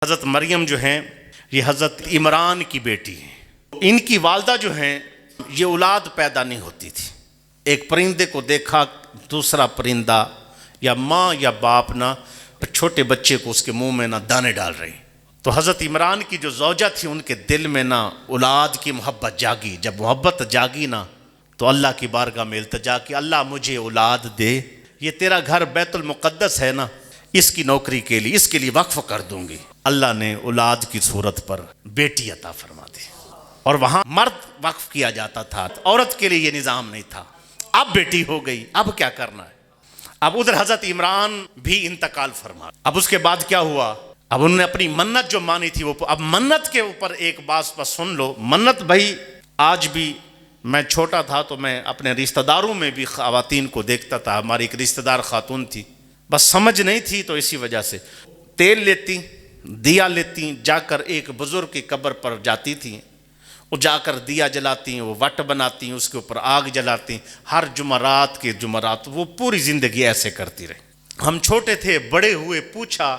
حضرت مریم جو ہیں یہ حضرت عمران کی بیٹی ہیں۔ ان کی والدہ جو ہیں یہ اولاد پیدا نہیں ہوتی تھی۔ ایک پرندے کو دیکھا، دوسرا پرندہ یا ماں یا باپ نہ چھوٹے بچے کو اس کے منہ میں نہ دانے ڈال رہی، تو حضرت عمران کی جو زوجہ تھی ان کے دل میں نہ اولاد کی محبت جاگی۔ جب محبت جاگی نا تو اللہ کی بارگاہ میں التجا کی، اللہ مجھے اولاد دے، یہ تیرا گھر بیت المقدس ہے نا، اس کی نوکری کے لیے، اس کے لیے وقف کر دوں گی۔ اللہ نے اولاد کی صورت پر بیٹی عطا فرما دی، اور وہاں مرد وقف کیا جاتا تھا، عورت کے لیے یہ نظام نہیں تھا۔ اب بیٹی ہو گئی، اب کیا کرنا ہے؟ اب ادھر حضرت عمران بھی انتقال فرما۔ اب اس کے بعد کیا ہوا؟ اب انہوں نے اپنی منت جو مانی تھی وہ، اب منت کے اوپر ایک بات بس سن لو۔ منت بھائی آج بھی، میں چھوٹا تھا تو میں اپنے رشتہ داروں میں بھی خواتین کو دیکھتا تھا۔ ہماری ایک رشتہ دار خاتون تھی، بس سمجھ نہیں تھی تو اسی وجہ سے تیل لیتی، دیا لیتی، جا کر ایک بزرگ کی قبر پر جاتی تھیں، وہ جا کر دیا جلاتی ہیں، وہ وٹ بناتی ہیں، اس کے اوپر آگ جلاتی ہیں، ہر جمعرات کے جمعرات وہ پوری زندگی ایسے کرتی رہی۔ ہم چھوٹے تھے، بڑے ہوئے، پوچھا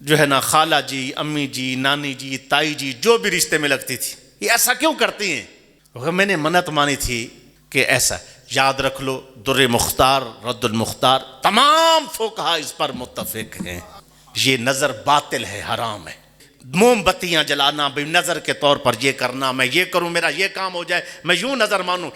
جو ہے نا خالہ جی، امی جی، نانی جی، تائی جی، جو بھی رشتے میں لگتی تھی، یہ ایسا کیوں کرتی ہیں؟ میں نے منت مانی تھی کہ ایسا۔ یاد رکھ لو، در مختار، رد المختار، تمام فقہا اس پر متفق ہیں، یہ نظر باطل ہے، حرام ہے۔ موم بتیاں جلانا بھی نظر کے طور پر یہ کرنا، میں یہ کروں میرا یہ کام ہو جائے، میں یوں نظر مانوں،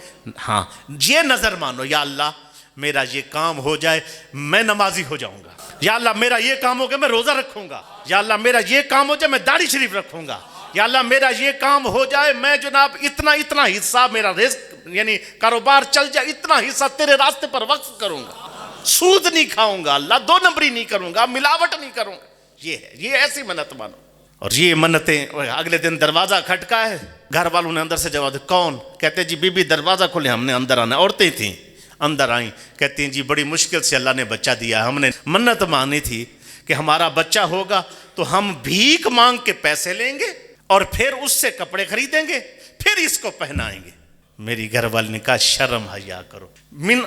ہاں یہ نظر مانو، یا اللہ میرا یہ کام ہو جائے میں نمازی ہو جاؤں گا، یا اللہ میرا یہ کام ہو گیا میں روزہ رکھوں گا، یا اللہ میرا یہ کام ہو جائے میں داڑھی شریف رکھوں گا، یا اللہ میرا یہ کام ہو جائے میں جناب اتنا حصہ میرا رزق یعنی کاروبار چل جائے، اتنا حصہ تیرے راستے پر وقف کروں گا، سود نہیں کھاؤں گا، اللہ دو نمبری نہیں کروں گا، ملاوٹ نہیں کروں گا۔ یہ ہے، یہ ایسی منت مانو۔ اور یہ منتیں، اگلے دن دروازہ کھٹکا ہے، گھر والوں نے اندر سے جواب دیا، کون؟ کہتے جی بی بی دروازہ کھولے، ہم نے اندر آنا، عورتیں تھیں اندر آئیں، کہتی ہیں جی بڑی مشکل سے اللہ نے بچہ دیا، ہم نے منت مانی تھی کہ ہمارا بچہ ہوگا تو ہم بھیک مانگ کے پیسے لیں گے اور پھر اس سے کپڑے خریدیں گے، پھر اس کو پہنائیں گے۔ میری گھر والے نے کہا شرم حیا کرو،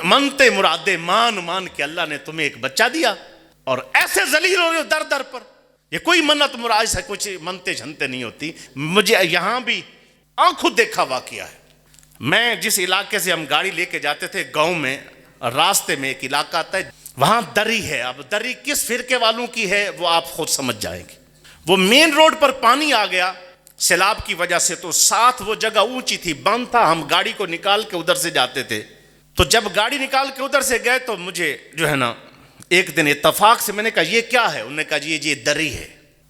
منتے مرادے مان کے اللہ نے تمہیں ایک بچہ دیا اور ایسے ذلیل ہو رہے ہو در در پر۔ یہ کوئی منت مراد سے کچھ منتے جھنتے نہیں ہوتی۔ مجھے یہاں بھی آنکھوں دیکھا واقعہ ہے۔ میں جس علاقے سے ہم گاڑی لے کے جاتے تھے، گاؤں میں راستے میں ایک علاقہ آتا ہے، وہاں دری ہے۔ اب دری کس فرقے والوں کی ہے وہ آپ خود سمجھ جائیں گے۔ وہ مین روڈ پر پانی آ گیا سیلاب کی وجہ سے، تو ساتھ وہ جگہ اونچی تھی، بند تھا، ہم گاڑی کو نکال کے ادھر سے جاتے تھے۔ تو جب گاڑی نکال کے ادھر سے گئے تو مجھے جو ہے نا ایک دن اتفاق سے میں نے کہا یہ کیا ہے؟ انہوں نے کہا جی یہ دری ہے۔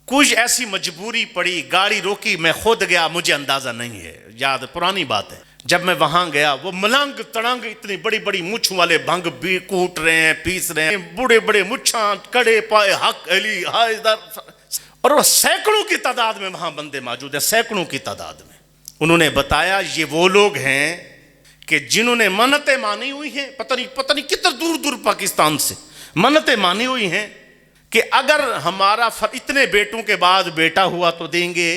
کچھ ایسی مجبوری پڑی، گاڑی روکی، میں خود گیا، مجھے اندازہ نہیں ہے، یاد پرانی بات ہے۔ جب میں وہاں گیا، وہ ملنگ تڑنگ اتنی بڑی بڑی مچھ والے بھنگ بھی کوٹ رہے ہیں، پیس رہے ہیں، بڑے بڑے مچھاں، کڑے پائے، حق علی حیدر، اور وہ سینکڑوں کی تعداد میں وہاں بندے موجود ہیں، سینکڑوں کی تعداد میں۔ انہوں نے بتایا یہ وہ لوگ ہیں کہ جنہوں نے منتیں مانی ہوئی ہیں، پتہ نہیں کتنے دور دور پاکستان سے منتیں مانی ہوئی ہیں کہ اگر ہمارا اتنے بیٹوں کے بعد بیٹا ہوا تو دیں گے،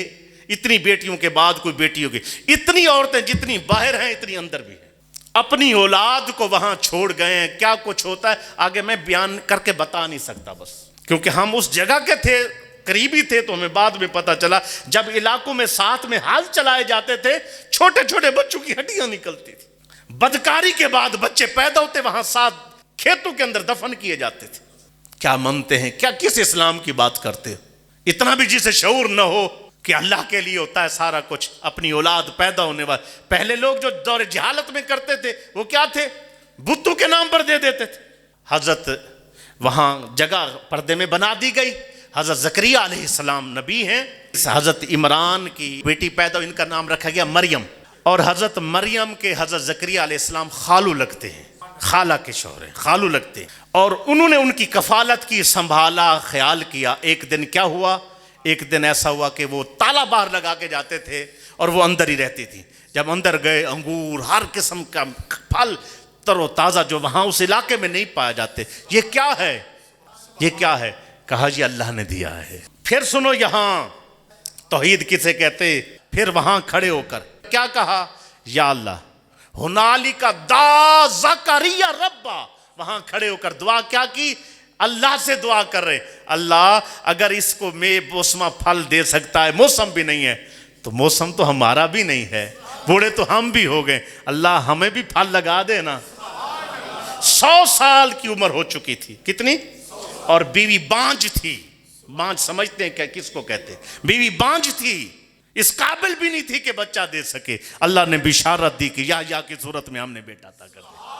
اتنی بیٹیوں کے بعد کوئی بیٹی ہوگی، اتنی عورتیں جتنی باہر ہیں اتنی اندر بھی ہیں، اپنی اولاد کو وہاں چھوڑ گئے ہیں۔ کیا کچھ ہوتا ہے آگے میں بیان کر کے بتا نہیں سکتا، بس کیونکہ ہم اس جگہ کے تھے، قریبی تھے، تو ہمیں بعد میں پتہ چلا جب علاقوں میں ساتھ میں حال چلائے جاتے تھے، چھوٹے چھوٹے بچوں کی ہڈیاں نکلتی تھی، بدکاری کے بعد بچے پیدا ہوتے وہاں ساتھ کھیتوں کے اندر دفن کیے جاتے تھے۔ کیا مانتے ہیں؟ کیا کس اسلام کی بات کرتے ہو؟ اتنا بھی جسے شعور نہ ہو کہ اللہ کے لیے ہوتا ہے سارا کچھ، اپنی اولاد پیدا ہونے والے۔ پہلے لوگ جو دور جہالت میں کرتے تھے وہ کیا تھے؟ بتوں کے نام پر دے دیتے تھے۔ حضرت وہاں جگہ پردے میں بنا دی گئی، حضرت زکریا علیہ السلام نبی ہیں، حضرت عمران کی بیٹی پیدا، ان کا نام رکھا گیا مریم، اور حضرت مریم کے حضرت زکریا علیہ السلام خالو لگتے ہیں، خالہ کے شوہر ہیں، خالو لگتے ہیں، اور انہوں نے ان کی کفالت کی، سنبھالا، خیال کیا۔ ایک دن کیا ہوا؟ ایک دن ایسا ہوا کہ وہ تالا باہر لگا کے جاتے تھے اور وہ اندر ہی رہتی تھی۔ جب اندر گئے، انگور، ہر قسم کا پھل تر و تازہ جو وہاں اس علاقے میں نہیں پائے جاتے، یہ کیا ہے؟ یہ کیا ہے؟ کہا جی اللہ نے دیا ہے۔ پھر سنو یہاں توحید کسے کہتے؟ پھر وہاں کھڑے ہو کر کیا کہا؟ یا اللہ ہنالک دعا زکریا ربا، وہاں کھڑے ہو کر دعا کیا کی؟ اللہ سے دعا کر رہے، اللہ اگر اس کو میں موسمہ پھل دے سکتا ہے، موسم بھی نہیں ہے تو موسم تو ہمارا بھی نہیں ہے، بوڑھے تو ہم بھی ہو گئے، اللہ ہمیں بھی پھل لگا دے نا۔ 100 سال کی عمر ہو چکی تھی، کتنی؟ اور بیوی بانجھ تھی، بانجھ سمجھتے ہیں کیا کس کو کہتے ہیں؟ بیوی بانجھ تھی، اس قابل بھی نہیں تھی کہ بچہ دے سکے۔ اللہ نے بشارت دی کہ یا کی صورت میں ہم نے بیٹا عطا کر دیا۔